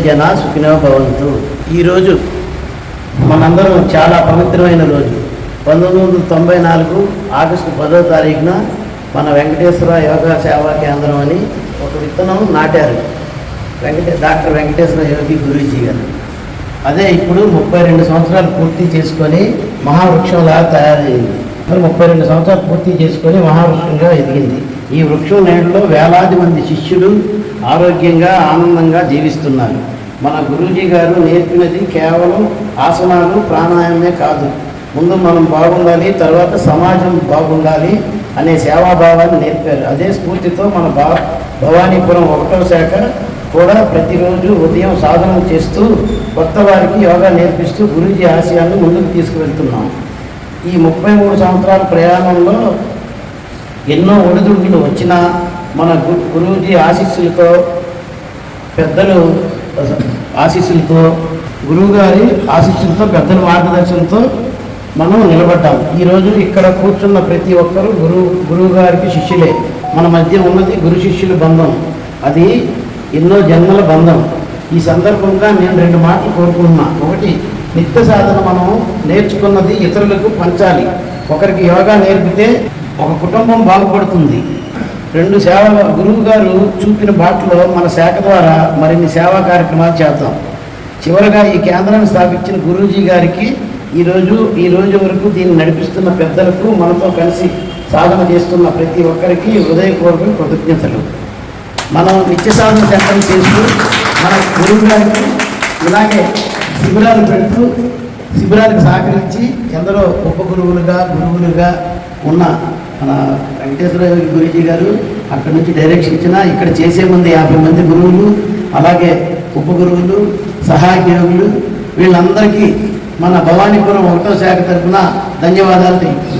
జనా సుఖినో భవంతు. ఈరోజు మనందరం చాలా పవిత్రమైన రోజు. 1994 ఆగస్టు 10వ తారీఖున మన వెంకటేశ్వర యోగా సేవా కేంద్రం అని ఒక విత్తనం నాటారు డాక్టర్ వెంకటేశ్వర యోగి గురూజీ గారు. అదే ఇప్పుడు 32 సంవత్సరాలు పూర్తి చేసుకొని మహావృక్షంలా తయారైంది. 32 సంవత్సరాలు పూర్తి చేసుకొని మహావృక్షంగా ఎదిగింది. ఈ వృక్షం నేడులో వేలాది మంది శిష్యులు ఆరోగ్యంగా ఆనందంగా జీవిస్తున్నారు. మన గురూజీ గారు నేర్పినది కేవలం ఆసనాలు ప్రాణాయామే కాదు, ముందు మనం బాగుండాలి, తర్వాత సమాజం బాగుండాలి అనే సేవాభావాన్ని నేర్పారు. అదే స్ఫూర్తితో మన భవానీపురం 1వ శాఖ కూడా ప్రతిరోజు ఉదయం సాధన చేస్తూ కొత్త వారికి యోగా నేర్పిస్తూ గురూజీ ఆశయాలను ముందుకు తీసుకువెళ్తున్నాం. ఈ 33 సంవత్సరాల ప్రయాణంలో ఎన్నో ఒడిదుడుకులు వచ్చినా మన గురూజీ ఆశీస్సులతో, పెద్దలు ఆశీస్సులతో, గురువుగారి ఆశీస్సులతో, పెద్దల మార్గదర్శనంతో మనం నిలబడ్డాం. ఈరోజు ఇక్కడ కూర్చున్న ప్రతి ఒక్కరూ గురువు గారికి శిష్యులే. మన మధ్య ఉన్నది గురు శిష్యుల బంధం, అది ఎన్నో జన్మల బంధం. ఈ సందర్భంగా నేను 2 మాటలు కోరుకుంటున్నా. ఒకటి, నిత్య సాధన మనం నేర్చుకున్నది ఇతరులకు పంచాలి. ఒకరికి యోగా నేర్పితే ఒక కుటుంబం బాగుపడుతుంది. 2, సేవ. గురువు గారు చూపిన బాటలో మన శాఖ ద్వారా మరిన్ని సేవా కార్యక్రమాలు చేద్దాం. చివరగా ఈ కేంద్రాన్ని స్థాపించిన గురూజీ గారికి ఈ రోజు వరకు దీన్ని నడిపిస్తున్న పెద్దలకు, మనతో కలిసి సాధన చేస్తున్న ప్రతి ఒక్కరికి హృదయపూర్వక కృతజ్ఞతలు. మనం నిత్య సాధన సెంటర్ చేస్తూ మన గురువు గారికి ఇలాగే శిబిరాలు పెడుతూ శిబిరాలకు సహకరించి ఎందరో గురువులుగా ఉన్న మన వెంకటేశ్వర గురూజీ గారు అక్కడి నుంచి డైరెక్షన్ ఇచ్చినా ఇక్కడ చేసే ముందు 50 మంది గురువులు, అలాగే ఉపగురువులు, సహాయక యోగులు, వీళ్ళందరికీ మన భవానీపురం 1వ శాఖ తరఫున ధన్యవాదాలు తెలుపుతున్నాను.